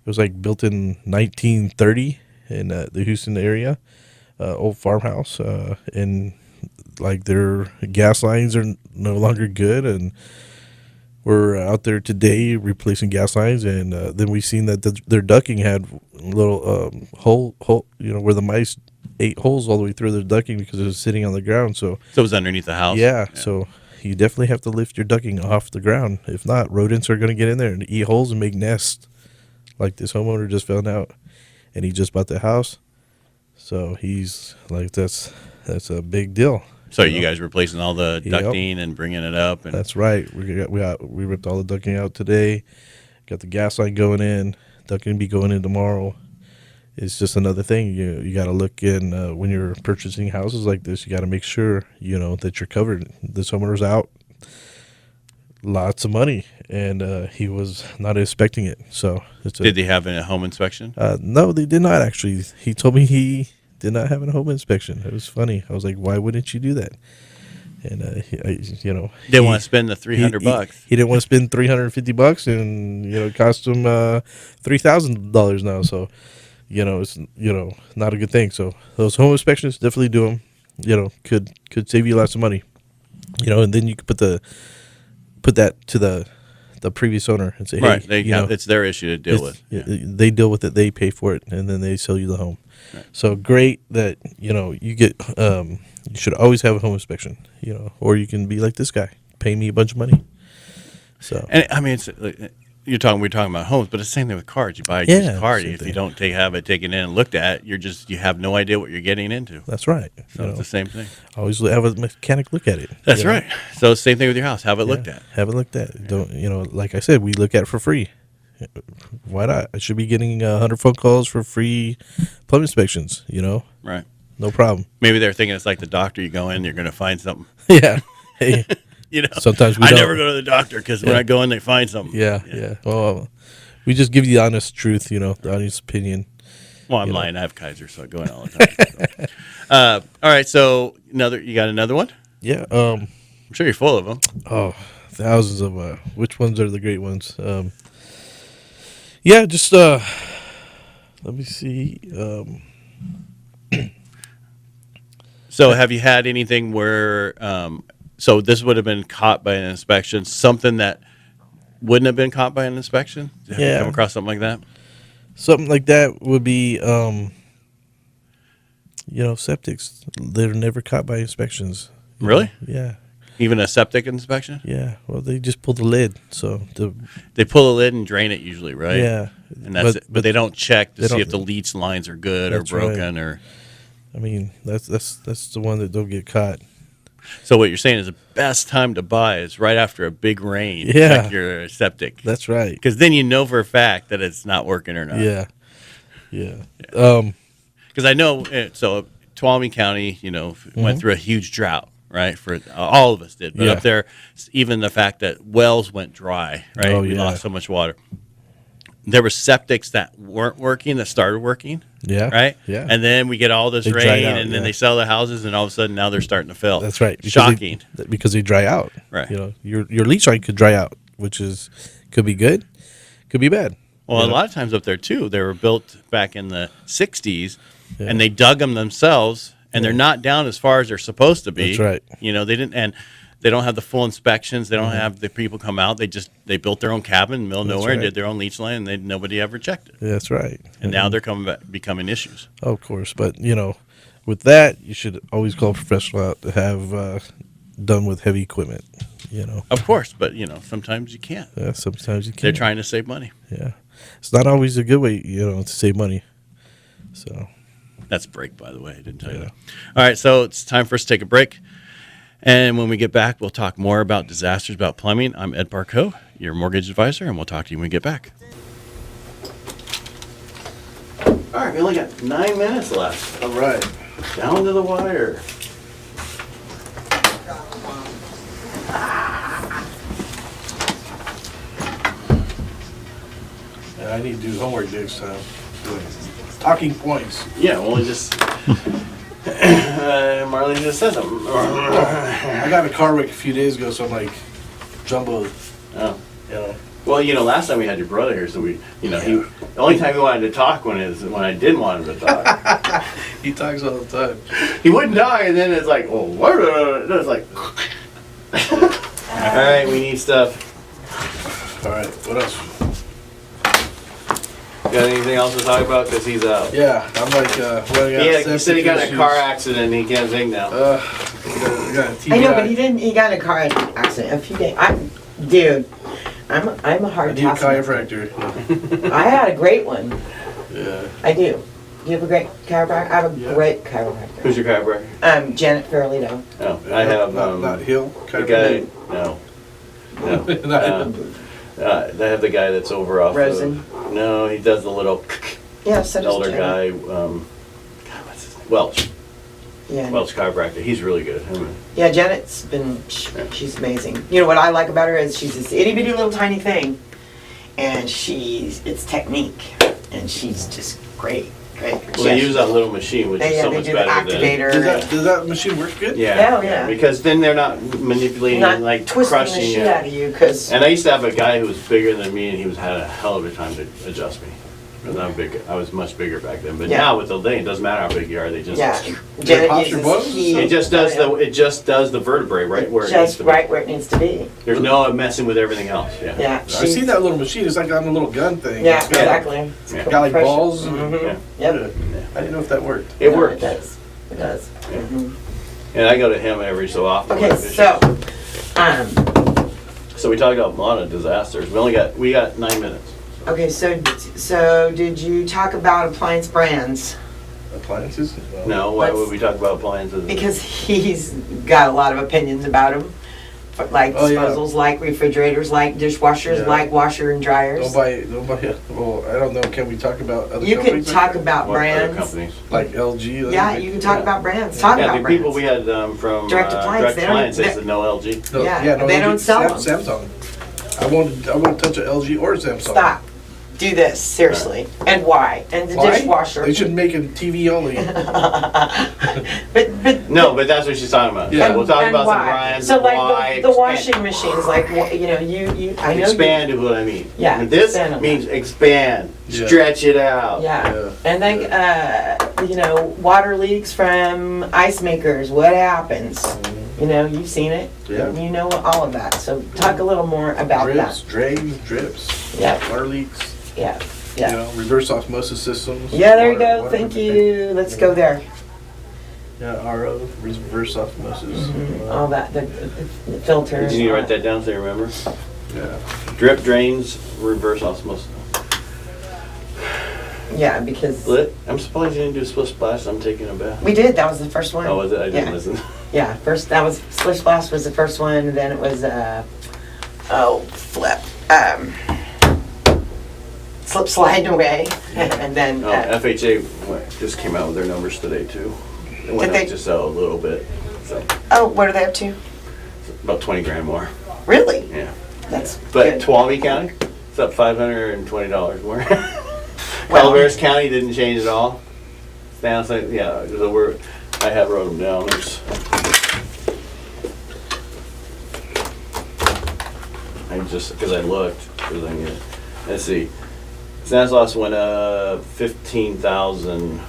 was built in 1930 in the Houston area. Old farmhouse. And their gas lines are no longer good, and we're out there today replacing gas lines, and then we seen that their ducting had a little hole, where the mice ate holes all the way through their ducting because it was sitting on the ground. So it was underneath the house. Yeah, so you definitely have to lift your ducting off the ground. If not, rodents are going to get in there and eat holes and make nests, like this homeowner just found out, and he just bought the house. So he's that's a big deal. So you guys replacing all the ducting and bringing it up? And that's right. We ripped all the ducting out today. Got the gas line going in. Ducting be going in tomorrow. It's just another thing. You got to look in when you're purchasing houses like this. You got to make sure that you're covered. This homeowner's out lots of money, and he was not expecting it. So did they have a home inspection? No, they did not actually. He told me he did not have a home inspection. It was funny. I was like, why wouldn't you do that? And didn't want to spend the $300. He didn't want to spend $350, and it cost him $3,000 now. So it's not a good thing. So those home inspections, definitely do them. Could save you lots of money. And then you could put that to the previous owner and say, hey, right, it's their issue to deal with. Yeah. They deal with it. They pay for it, and then they sell you the home. Right. So great that you get. You should always have a home inspection. Or you can be like this guy, pay me a bunch of money. So and I mean, we're talking about homes, but it's the same thing with cars. You buy a used car, if you don't have it taken in and looked at, you have no idea what you're getting into. That's right. So it's the same thing. Always have a mechanic look at it. That's right. So same thing with your house. Have it looked at. Have it looked at. Don't like I said, we look at it for free. Why not? I should be getting 100 phone calls for free plumbing inspections. Right. No problem. Maybe they're thinking it's like the doctor. You go in, you're going to find something. Yeah. Hey. Sometimes I never go to the doctor because when I go in, they find something. Yeah. Well, we just give you the honest truth, the honest opinion. Well, I'm lying. I have Kaiser, so I go in all the time. So. All right. So you got another one? Yeah. I'm sure you're full of them. Oh, thousands of. Which ones are the great ones? Yeah. Just let me see. So have you had anything where? So this would have been caught by an inspection, something that wouldn't have been caught by an inspection? Have you come across something like that? Something like that would be, septics. They're never caught by inspections. Really? Yeah. Even a septic inspection? Yeah. Well, they just pull the lid, so they pull the lid and drain it usually, right? Yeah. And that's it. But they don't check to see if the don't- leach lines are good or broken or. I mean, that's the one that don't get caught. So what you're saying is the best time to buy is right after a big rain. Yeah. Check your septic. That's right. Because then you know for a fact that it's not working or not. Yeah. Yeah. Because I know, so Tuolumne County, went through a huge drought, right? For all of us did. But up there, even the fact that wells went dry, right? Oh, We yeah. lost so much water. There were septics that weren't working that started working. Yeah. Right? Yeah. And then we get all this They dried rain, out, and then yeah. they sell the houses, and all of a sudden now they're starting to fill. That's right. Shocking. Because they dry out. Right. Your leach line could dry out, which could be good, could be bad. Well, a lot of times up there, too, they were built back in the 60s, and they dug them themselves, and they're not down as far as they're supposed to be. That's right. They didn't, and they don't have the full inspections. They don't have the people come out. They built their own cabin in the middle of nowhere and right. did their own leach line, and nobody ever checked it. That's right. And now they're becoming issues. Of course, but with that, you should always call a professional out to have done with heavy equipment. Of course, but sometimes you can't. Yeah, sometimes you can't. They're trying to save money. Yeah, it's not always a good way, to save money. So that's break, by the way. I didn't tell you that. All right, so it's time for us to take a break. And when we get back, we'll talk more about disasters, about plumbing. I'm Ed Parcaut, your mortgage advisor, and we'll talk to you when we get back. All right, we only got 9 minutes left. all right. Down to the wire. I need to do homework next time. Talking points. Yeah, well, just Marlene just said something. I got in a car wreck a few days ago, so I'm like jumbo. Oh. Well, last time we had your brother here, so he, the only time he wanted to talk when I didn't want him to talk. He talks all the time. He wouldn't talk, and then it's like, oh, what? It's like, all right, we need stuff. All right, what else? Got anything else to talk about? Because he's out. Yeah, I'm like, He said he got in a car accident and he can't sing now. I got a TBI. I know, but he didn't. He got in a car accident a few days. Dude, I'm a hard I need a taskmaster. chiropractor. I had a great one. Yeah. I do. Do you have a great chiropractor? I have a great chiropractor. Who's your chiropractor? Janet Farolito. Oh, I have not Hill. the guy. No. They have the guy that's over off. Rosen? No, he does the little. Yeah, so does Elder Janet. guy. God, what's his Welch. Yeah. Welch chiropractor. He's really good. Yeah, Janet's been, she's amazing. You know what I like about her is she's this itty bitty little tiny thing, and it's technique, and she's just great. Well, they use that little machine, which is so much do better the activator. Does that machine work good? Yeah. Oh, yeah. Because then they're not manipulating not and like twisting crushing the you. shit out of you, because And I used to have a guy who was bigger than me, and he had a hell of a time to adjust me. I'm big. I was much bigger back then, but Yeah. now with the thing, it doesn't matter how big you are. They just Janet posture uses bones? heat. it just does the vertebrae right where it needs just to be. right where it needs to be. There's no messing with everything else. Yeah. Yeah, I see that little machine. It's like on a little gun thing. Yeah, It's got, exactly. Yeah. Got like Pressure. balls. Yeah. Yep. I didn't know if that worked. It No, works. It does. It does. And I go to him every so often. Okay, so, So we talked about a lot of disasters. We got 9 minutes. okay, so did you talk about appliance brands? Appliances? Well, No, why Let's- would we talk about appliances? Because he's got a lot of opinions about them. Like Oh, yeah. disposals, like refrigerators, like dishwashers, Yeah. like washer and dryers. Don't buy it. Well, I don't know. Can we talk about other You can companies? talk about What other brands. companies? like LG. Yeah, you can talk about brands. Talk Yeah, about the brands. people we had from Direct Appliance, they don't- Appliance, they they- said no LG. No, Yeah, no, they LG. don't sell Samsung. I won't touch an LG or a Samsung. Stop. Do this seriously. And why? And the Why? dishwasher. They should make a TV only. But No, but that's what she's talking about. Yeah. Yeah, we'll talk and about some why? brands. So like why, the washing machines, like I know expand is what I mean. Yeah, And this expand on means expand, Yeah. stretch it out. Yeah. Yeah. And then water leaks from ice makers. What happens? You've seen it. Yeah. You know all of that. So talk a little more about Drips, that. drains, drips, Yeah. water leaks. Yeah. Yeah. Reverse osmosis systems. Yeah, there you water- go. water Thank everything. you. Let's go there. Yeah, RO, reverse osmosis. All that, the filters. You need to write that down so you remember. Yeah. Drip, drains, reverse osmosis. Yeah, because Split? I'm surprised you didn't do split splash. I'm taking a bath. we did. That was the first one. Oh, was it? I didn't Yeah. listen. Yeah, first that was Splish Splash was the first one, and then it was Slip Slide Away, and then FHA just came out with their numbers today too. It went Did up they? just a little bit, so what are they up to? about 20 grand more. Really? Yeah. That's But good. Tuolumne County, it's up $520 more. Well- Calaveras County didn't change at all. It's down, so yeah, so I have wrote them down. I just, because I looked, let's see. Stanislaus went up 15,000,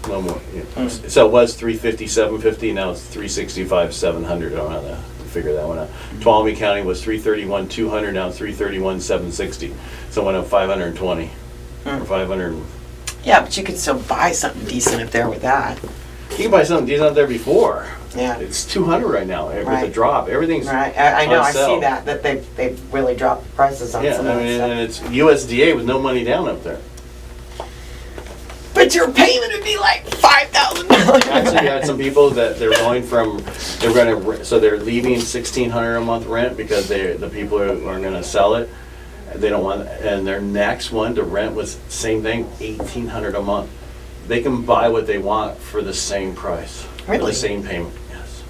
no more. Yeah. So it was 350, 750, now it's 365, 700. I don't know how to figure that one out. Tuolumne County was 331, 200, now it's 331, 760. So it went up 520. Or 500. Yeah, but you could still buy something decent up there with that. You can buy something decent up there before. Yeah. It's 200 right now with Right. the drop. Everything's Right. I know. on I sale. see that they've really dropped the prices on Yeah, some I of that mean, stuff. and it's USDA with no money down up there. But your payment would be like $5,000. Actually, I had some people that they're leaving $1,600 a month rent because the people are going to sell it. They don't want, and their next one to rent was same thing, $1,800 a month. They can buy what they want for the same price, for Really? the same payment. Yes,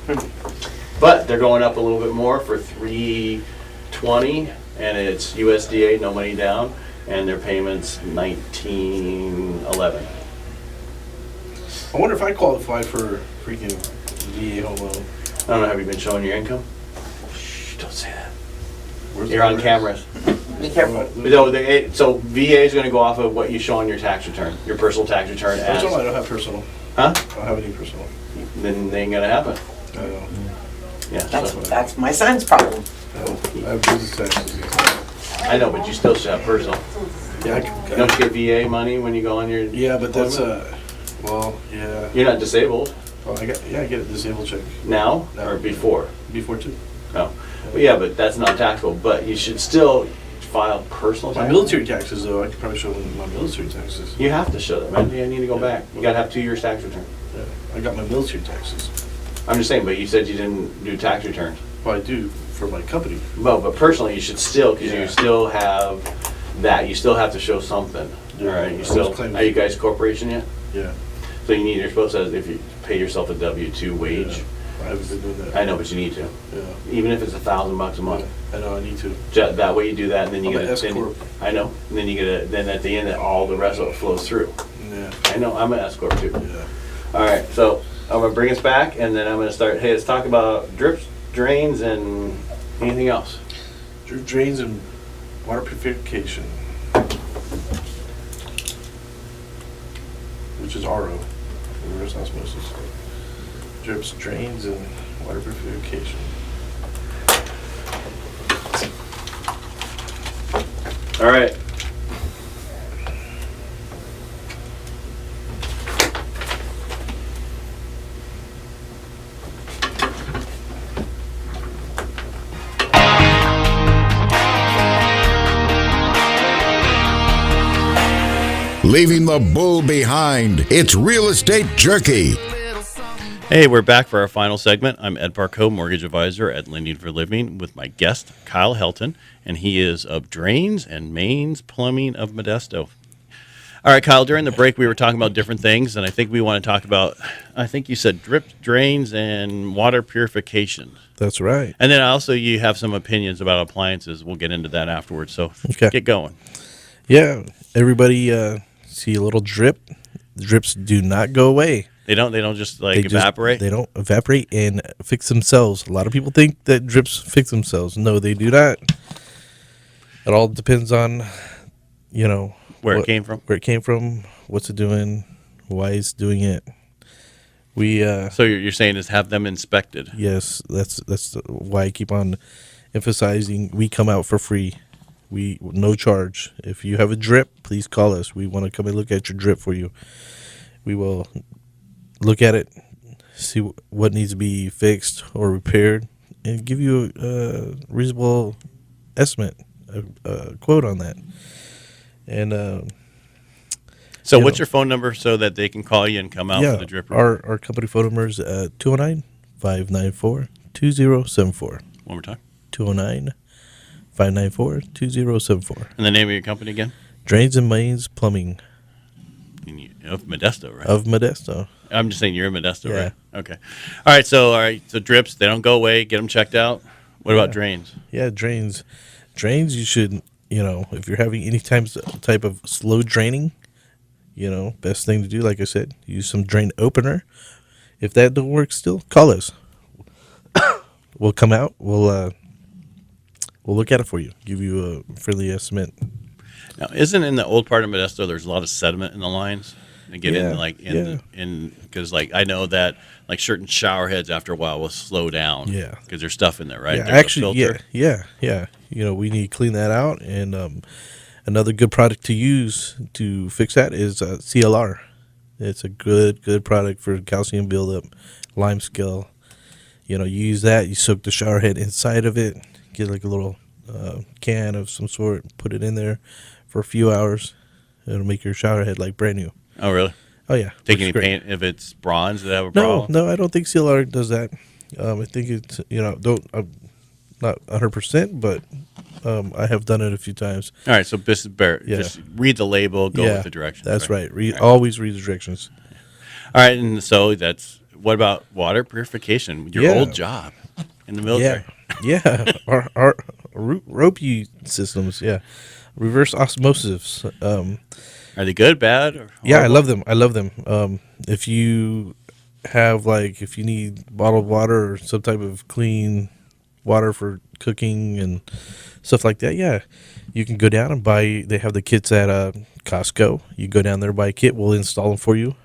but they're going up a little bit more for $320, and it's USDA, no money down, and their payments $1,911. I wonder if I qualify for freaking VA home loan. I don't know. Have you been showing your income? Shh, don't say that. Where's You're the on camera? cameras. Be careful. So VA is going to go off of what you show on your tax return, your personal tax return. Personal, I don't have personal. Huh? I don't have any personal. Then they ain't going to happen. I know. Yeah. That's my son's problem. I have business taxes. I know, but you still should have personal. Yeah, Don't you get VA money when you go on your? yeah, but that's employment? yeah. You're not disabled Well, I get a disabled check now No. or before. before too. No. Well, yeah, but that's not taxable. But you should still file personal My tax. military taxes, though, I could probably show them my military taxes. You have to show that, man. You need to go back. You got to have 2 years tax return. Yeah, I got my military taxes. I'm just saying, but you said you didn't do tax returns. Well, I do for my company. Well, but personally, you should still, because Yeah. you still have that. You still have to show something. Yeah. All right. You I still. was claiming- Are you guys a corporation yet? Yeah. So you're supposed to, if you pay yourself a W-2 wage. I haven't been doing that. I know, but you need to. Yeah. Even if it's $1,000 a month. I know, I need to. That way you do that, and then you I'm get an a. S corp. I know. And then you get a. Then at the end, all the rest of it flows through. Yeah. I know. I'm an S corp too. Yeah. All right. So I'm gonna bring us back, and then I'm gonna start. Hey, let's talk about drips, drains, and anything else. Drains and water purification, which is RO, reverse osmosis. Drips, drains, and water purification. All right. Leaving the bull behind. It's Real Estate Jerky. Hey, we're back for our final segment. I'm Ed Parcaut, mortgage advisor at Lending for Living, with my guest, Kyle Helton, and he is of Drains and Mains Plumbing of Modesto. All right, Kyle, during the break, we were talking about different things, and I think we want to talk about, I think you said drip, drains, and water purification. That's right. And then also you have some opinions about appliances. We'll get into that afterwards, so Okay. get going. Yeah, everybody see a little drip. Drips do not go away. They don't just like They just- evaporate? they don't evaporate and fix themselves. A lot of people think that drips fix themselves. No, they do not. It all depends on, Where it came from? Where it came from, what's it doing, why it's doing it. We So you're saying is have them inspected. yes, that's why I keep on emphasizing we come out for free. We no charge. If you have a drip, please call us. We want to come and look at your drip for you. We will look at it, see what needs to be fixed or repaired, and give you a reasonable estimate, a quote on that. And so what's your phone number so that they can call you and come out for the drip report? Our company phone number is 209-594-2074. One more time. 209-594-2074. And the name of your company again? Drains and Mains Plumbing. Of Modesto, right? Of Modesto. I'm just saying you're in Modesto, right? Okay. All right, so drips, they don't go away. Get them checked out. What about drains? Yeah, drains. Drains, you should, if you're having any type of slow draining, best thing to do, like I said, use some drain opener. If that don't work still, call us. We'll come out. We'll look at it for you. Give you a friendly estimate. Now, isn't in the old part of Modesto there's a lot of sediment in the lines? They get because I know that like certain shower heads after a while will slow down. Yeah, because there's stuff in there, right? Yeah, actually, yeah. We need to clean that out, and another good product to use to fix that is CLR. It's a good product for calcium buildup, lime scale. You use that. You soak the shower head inside of it. Get like a little can of some sort. Put it in there for a few hours. It'll make your shower head like brand new. Oh, really? Oh, yeah. Take any paint if it's bronze? Does it have a problem? No, I don't think CLR does that. I think it's, not 100%, but I have done it a few times. All right, so just read the label, go with the directions. That's right. Always read the directions. All right, and so what about water purification? Your old job in the military. Yeah. Our rope systems, reverse osmosis. Are they good, bad? Or I love them. If you have if you need bottled water or some type of clean water for cooking and stuff like that, you can go down and buy. They have the kits at Costco. You go down there, buy a kit. We'll install them for you.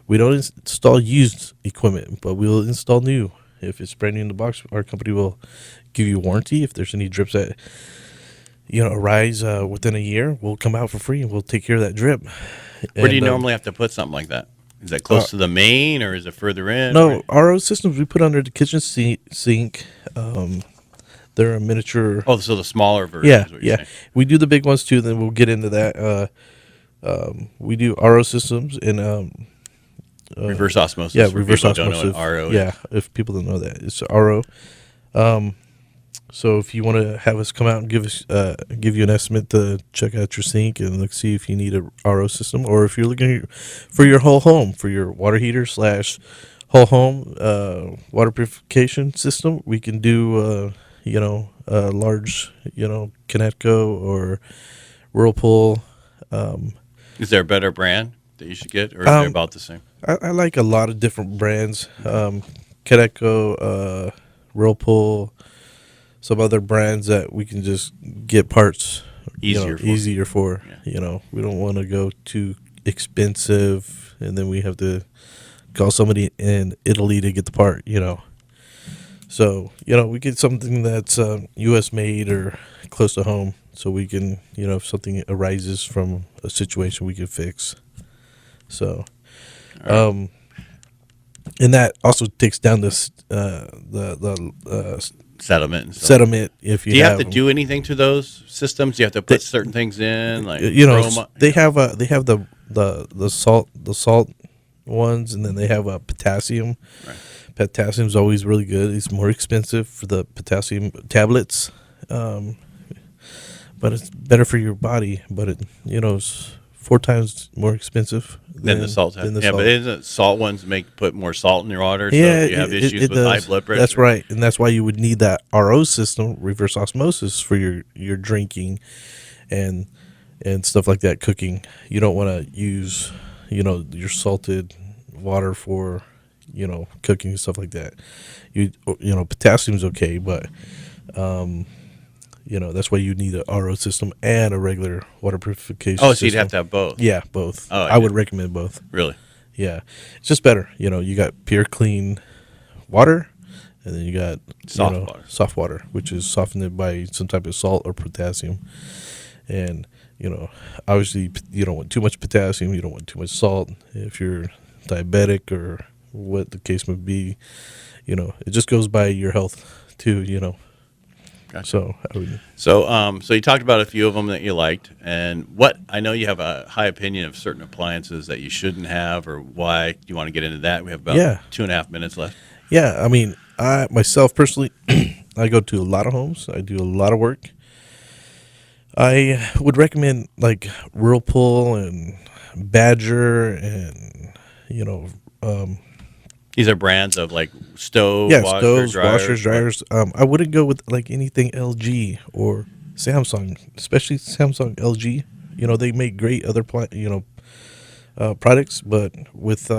We don't install used equipment, but we'll install new. If it's brand new in the box, our company will give you warranty. If there's any drips that arise within a year, we'll come out for free and we'll take care of that drip. Where do you normally have to put something like that? Is that close to the main, or is it further in? No, RO systems we put under the kitchen sink. They're a miniature. Oh, so the smaller version. Yeah. We do the big ones too. Then we'll get into that. We do RO systems and reverse osmosis. Yeah, reverse osmosis. Don't know what RO is. If people don't know that, it's RO. So if you want to have us come out and give you an estimate to check out your sink and see if you need a RO system, or if you're looking for your whole home, for your water heater / whole home water purification system, we can do a large Kinetco or Whirlpool. Is there a better brand that you should get, or is they about the same? I like a lot of different brands. Kinetco, Whirlpool. Some other brands that we can just get parts easier for. Yeah. We don't want to go too expensive, and then we have to call somebody in Italy to get the part. So we get something that's U.S. made or close to home, so we can if something arises from a situation, we can fix. So, and that also takes down this the settlement. And settlement. If you do you have to do anything to those systems? Do you have to put certain things in, like they have the salt ones, and then they have potassium. Right. Potassium's always really good. It's more expensive for the potassium tablets, but it's better for your body. But it's 4 times more expensive than the salt. But isn't salt ones put more salt in your water? So yeah, you have issues with high blood pressure. That's right, and that's why you would need that RO system, reverse osmosis, for your drinking and stuff like that, cooking. You don't want to use your salted water for cooking and stuff like that. Potassium's okay, but that's why you need a RO system and a regular water purification system. So you'd have to have both. Yeah, both. Oh, I would recommend both. Really? Yeah, it's just better. You got pure, clean water, and then you got soft water, which is softened by some type of salt or potassium. And obviously, you don't want too much potassium. You don't want too much salt. If you're diabetic or what the case may be. It just goes by your health too. Gotcha. So I would. So you talked about a few of them that you liked, and what I know you have a high opinion of certain appliances that you shouldn't have, or why. Do you want to get into that? We have about 2.5 minutes left. Yeah, I mean, I myself personally, I go to a lot of homes. I do a lot of work. I would recommend like Whirlpool and Badger, and these are brands of like stoves, washers, dryers. I wouldn't go with like anything LG or Samsung, especially Samsung, LG. They make great other products, but with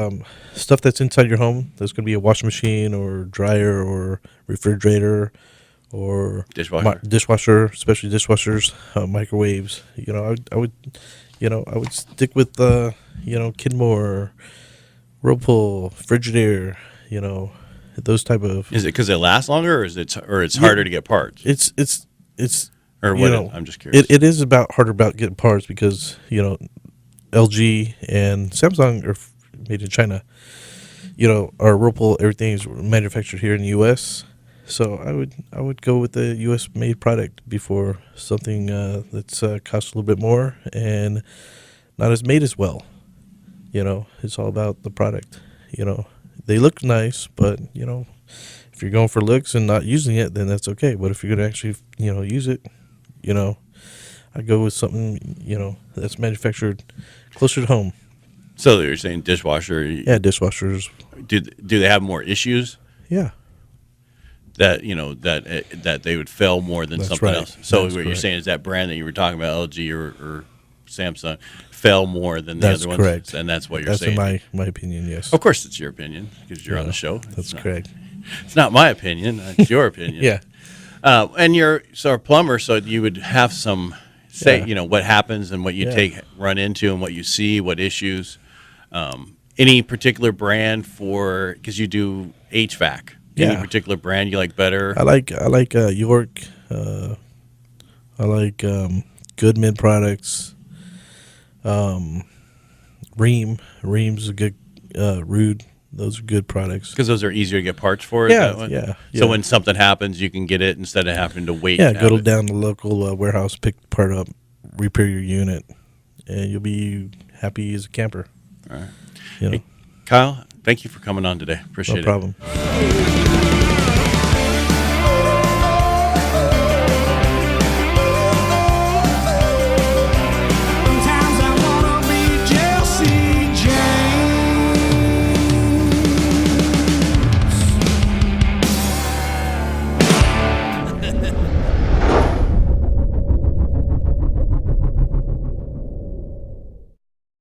stuff that's inside your home, there's going to be a washing machine or dryer or refrigerator or dishwasher, especially dishwashers, microwaves. I would stick with Kenmore, Whirlpool, Frigidaire. Those type of. Is it because it lasts longer, or it's harder to get parts? It's or what? I'm just curious. It is harder about getting parts because LG and Samsung are made in China. Our Whirlpool, everything is manufactured here in the U.S. So I would go with the U.S. made product before something that's costs a little bit more and not as made as well. It's all about the product. They look nice, but if you're going for looks and not using it, then that's okay. But if you're gonna actually use it, I go with something that's manufactured closer to home. So you're saying dishwasher? Yeah, dishwashers. Do they have more issues? Yeah. That they would fail more than something else. So what you're saying is that brand that you were talking about, LG or Samsung, fail more than the other ones. That's correct, and that's what you're saying. That's in my opinion. Yes. Of course, it's your opinion because you're on the show. That's correct. It's not my opinion. It's your opinion. Yeah. And you're a plumber, so you would have some say, what happens and what you run into and what you see, what issues. Any particular brand because you do HVAC? Any particular brand you like better? I like York. I like Goodman products. Ream's a good. Rude. Those are good products because those are easier to get parts for. Yeah. So when something happens, you can get it instead of having to wait. Yeah, go down to the local warehouse, pick the part up, repair your unit, and you'll be happy as a camper. All right. Hey, Kyle, thank you for coming on today. Appreciate it. No problem.